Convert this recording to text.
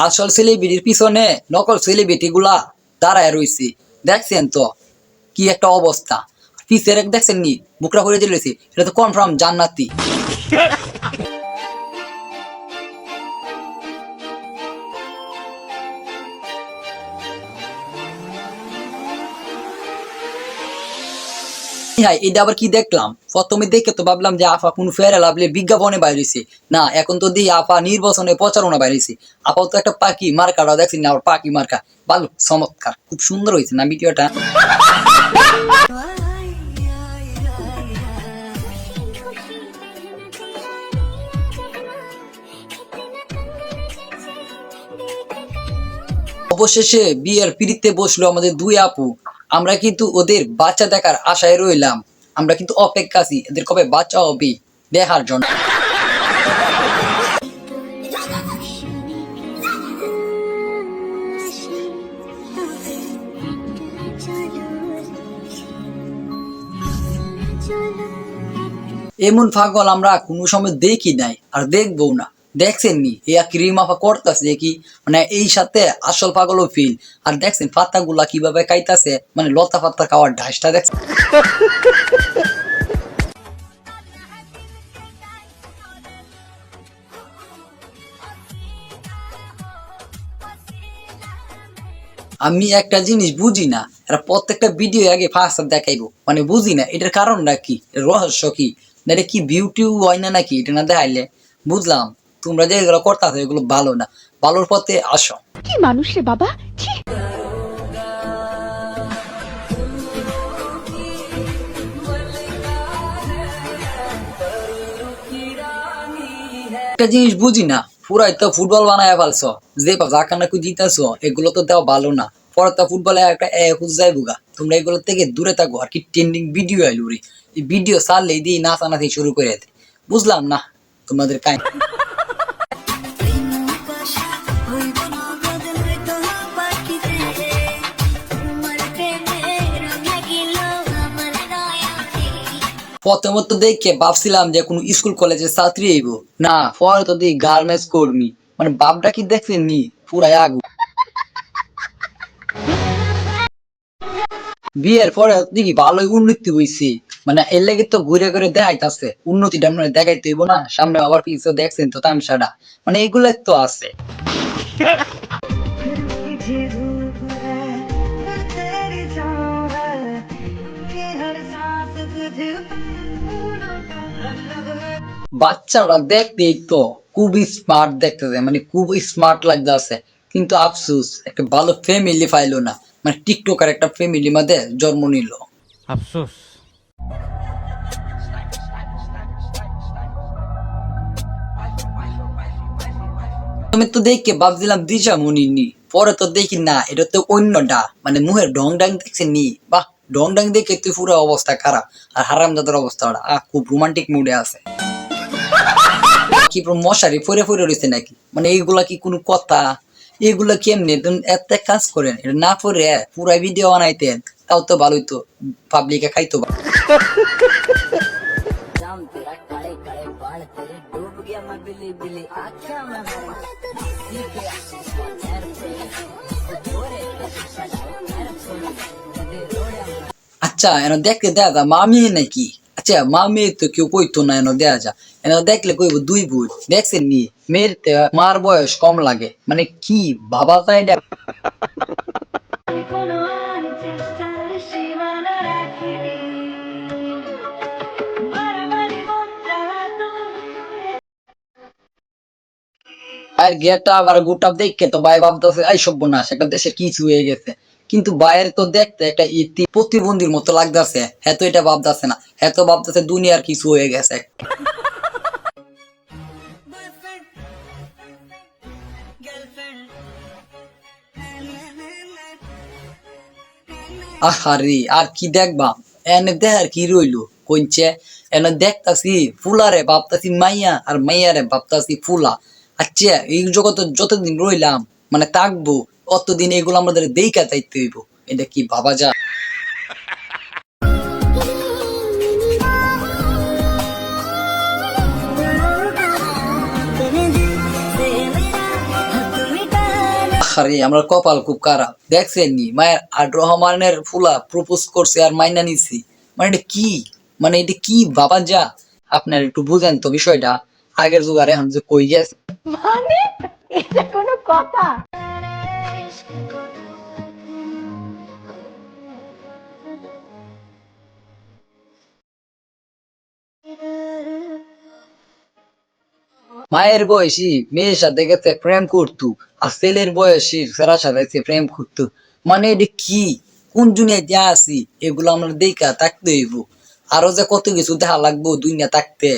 আসল সেলিব্রিটির পিছনে নকল সেলিব্রিটি গুলা দাঁড়ায় রয়েছে। দেখছেন তো কি একটা অবস্থা। পিছের এক দেখছেন নি বুকরা করে দিয়েছে, এটা তো কনফার্ম জান্নাতি। হ্যাঁ, এটা আবার কি দেখলাম, প্রথমে দেখে তো ভাবলাম যে আফা কোন ফেয়ার লাভলি বিজ্ঞাপনে বাইরেছে। না, এখন তো দেখি আফা নির্বাচনে প্রচারণা বাইরেছে। আপাও তো একটা পাখি মার্কাটা দেখছি না, আবার পাখি মার্কা ভালো চমৎকার, খুব সুন্দর হয়েছে না ভিডিওটা। অবশেষে বিয়ের পিড়িতে বসলো আমাদের দুই আপু। আমরা কিন্তু ওদের বাচ্চা দেখার আশায় রইলাম। আমরা কিন্তু অপেক্ষা আছি এদের কবে বাচ্চা হবে দেখার জন্য। এমন পাগল আমরা কোনো সময় দেখি নাই, আর দেখবো না। দেখছেন নি ইয়া ক্রিম আফা করতেছে কি, মানে এই সাথে আসল পাগলও ফিল। আর দেখছেন পাতা গুলা কিভাবে খাইতাছে, মানে লতা পাতা খাওয়ার ঢাসটা দেখছেন। আমি একটা জিনিস বুঝি না, এরা প্রত্যেকটা ভিডিও আগে ফার্স্ট দেখাইবো, মানে বুঝি না এটার কারণটা কি, রহস্য কি, না এটা কি বিউটি হয় না নাকি, এটা না দেখাইলে বুঝলাম। তোমরা যে এগুলো করতেছো এগুলো ভালো না, ভালোর পথে আসো। কি মানুষ রে বাবা, ছি। একটা জিনিস বুঝি না, পুরাই তো ফুটবল বানায় ফেলছো, যে যাকানা কু জিতেছো এগুলো তো দেওয়া ভালো না। পরে তো ফুটবলে একটা যাইবুগা, তোমরা এগুলো থেকে দূরে থাকো। আর কি ট্রেন্ডিং ভিডিও আইলো রে, এই ভিডিও ছাড়লে দিয়ে নাচানাচি শুরু করে দেয়। বুঝলাম না তোমাদের কাহিনী। প্রথমত দেখে ভাবছিলাম যে কোনো স্কুল কলেজের ছাত্রী হইব, না পরে তো দেখি গার্মেন্টস কর্মী। মানে বাপটা কি দেখছেন নি পুরাই আগু। বিয়ের পরে দেখি ভালোই উন্নতি হয়েছে, মানে এর লেগে তো ঘুরে ঘুরে দেখাইতেছে উন্নতিটা, মানে দেখাইতে হইব না, সামনে আবার পিছু দেখছেন তো তামসাটা, মানে এগুলো তো আছে। বাচ্চারা দেখতেই তো খুবই স্মার্ট দেখতেছে, মানে খুব স্মার্ট লাগতেছে। কিন্তু আফসোস একটা ভালো ফ্যামিলি পাইলো না, মানে টিকটকার একটা ফ্যামিলির মধ্যে জন্ম নিল। আফসোস। আমি তো দেখে ভাবছিলাম দিশা মনির, পরে তো দেখি না এটা তো অন্যটা, মানে মুহের ডং ডাং দেখছেন নি, বাহ ডং ডাং দেখে তুই পুরো অবস্থা খারাপ। আর হারামজাদার অবস্থা খুব রোমান্টিক মুডে আছে। কি মশারি ফরে ফরে রয়েছে নাকি, মানে এইগুলা কি কোনো কথা? এগুলা কেমনে এত কাজ করেন, এটা না পরে পুরা ভিডিও বানাইতেন তাও তো ভালোই, তো পাবলিকে খাইতো। আচ্ছা এন দেখতে দেয়া যা মামি নাকি? আচ্ছা মামি তো কেউ কইতো না, এন দেয়া যা, এন দেখলে কইব দুই বোন। দেখছেন নি মেয়ের মার বয়স কম লাগে, মানে কি বাবা চাই। আর গেটা আবার গোটা দেখে তো ভাই ভাবতেছে এই সর্বনাশ, একটা দেশের কিছু হয়ে গেছে। কিন্তু বাইরে তো দেখতে একটা ইতি প্রতিবন্ধীর মতো লাগতেছে, হ্যাঁ তো এটা ভাবতেছে না, হ্যাঁ তো ভাবতেছে দুনিয়ার কিছু হয়ে গেছে। আহারে আর কি দেখবা, এনে দেখার কি রইলো কইছে। এনে দেখতাছি ফুলারে ভাবতাছি মাইয়া, আর মাইয়ারে ভাবতাছি ফুলা। আচ্ছা এই জগতে যতদিন রইলাম মানে থাকবো, অতদিন এগুলো আমাদের দেখা যাইতে হইব। এটা কি ভাবা যায়? আরে আমরা কপাল খুব খারাপ দেখছেন নি মায়ের আর রহমানের ফুলা প্রপোজ করছে আর মাইনা নিছি মানে এটা কি মানে এটা কি বাবা যা আপনার একটু বুঝেন তো বিষয়টা আগের যুগ আর এখন যে কই গেছে মানে এটা কোনো কথা? মায়ের বয়সী মেয়ের সাথে গেছে প্রেম করতো আর ছেলের বয়সী ছেলের সাথে গেছে প্রেম করতো মানে এটা কি কোন দুনিয়ায় যা আছি এগুলো আমরা দেখা থাকতে হইব আরো যে কত কিছু দেখা লাগবো দুনিয়া থাকতে